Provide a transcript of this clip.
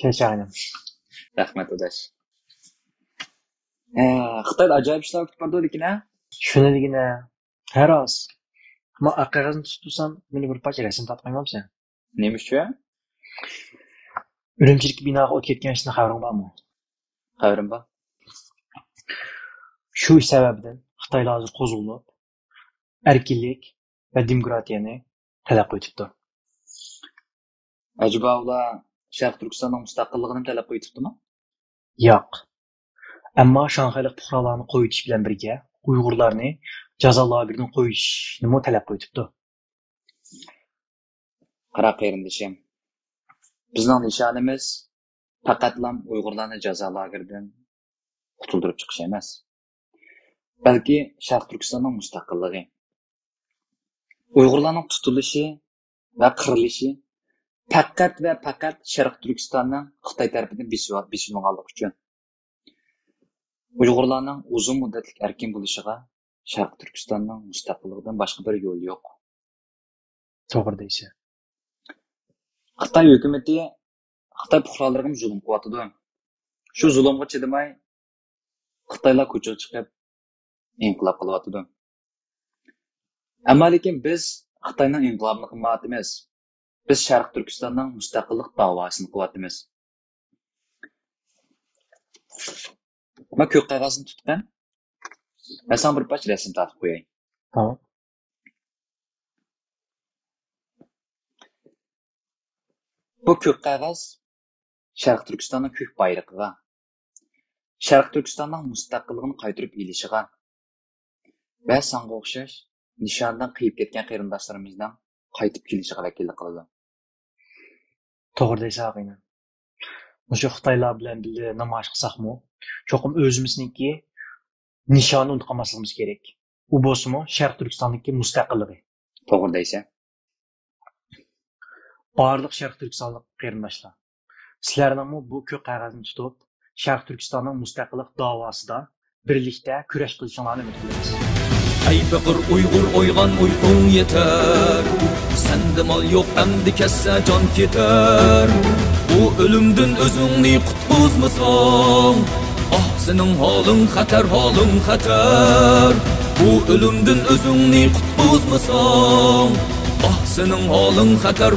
Keşanım. Rahmat odaş. Xitoyda ajoyib ishlar kutib bordi lekin ha? Shunigina her az. Ama qog'ozni tutsam, meni bir parcha rasm tatmayman. Nima uchun? Urumchilik binoga o't ketgan ishni xabaring bormi? Xabarim bor. Shu ish sababidan Xitoylar hozir qo'zg'alib, erkinlik va demokratiyani talab qilibdi. Acaba ular Sharq Turkistonning mustaqilligini talab qilibdimi? Yo'q. Ammo Shanxaylik fuqarolarni qo'yitish bilan birga Uyg'urlarni jazo lageridan qo'yishni talab qilibdi. Qara qarindishim. Bizning nishonimiz faqatlam Uyg'urlarni jazo lageridan qutuldirib chiqish emas. Balki Sharq Turkistonning mustaqilligi. Uyg'urlarning tutilishi va qirilishi faqat va faqat Sharq Turkistonning Xitoy tarafidan besilganligi uchun. Uyg'urlarning uzun muddatli erkin bo'lishiga Sharq Turkistonning mustaqilligidan boshqa bir yo'l yo'q. To'g'ri deysiz. Xitoy hukumati Xitoy fuqarolariga zulm qilyapti. Shu zulmga chidamay Xitoylar ko'chaga chiqib inqilob qilyapti. Ammo lekin biz Xitoyning inqilobini qilmayapmiz. Biz Sharq Turkistonning mustaqillik davosini qilyapmiz. Men ko'k qog'ozni tutgan. Masalan bir parcha rasm tortib qo'yay. Tamam. Bu ko'k qog'oz Sharq Turkistonning ko'k bayrog'iga, Sharq Turkistonning mustaqilligini qaytarib elishiga va sanga o'xshash nishondan qiyib ketgan qarindoshlarimizdan qaytib kelishiga vakillik qiladi. To'g'ri deysiz og'ayni. O'sha Xitoylar bilan birga namoyish qilsakmi, cho'qim o'zimizniki nishonni unutmasligimiz kerak. U bo'lsa-mu Sharq Turkistonniki mustaqilligi. To'g'ri deysiz. Barliq Sharq Turkistonlik qarindoshlar. Sizlarning bu ko'k qog'ozni tutib, Sharq Turkistonning mustaqillik davosida birlikda kurash qilishingizni umid qilamiz. Ey biqir Uyg'ur o'yg'on uyqung yetar. Senda mol yo'q endi kassa jon ketar. Bu o'limdan o'zingni qutqizmasang, ah sening holing xatar. Bu o'limdan o'zingni qutqizmasang, ah sening holing xatar.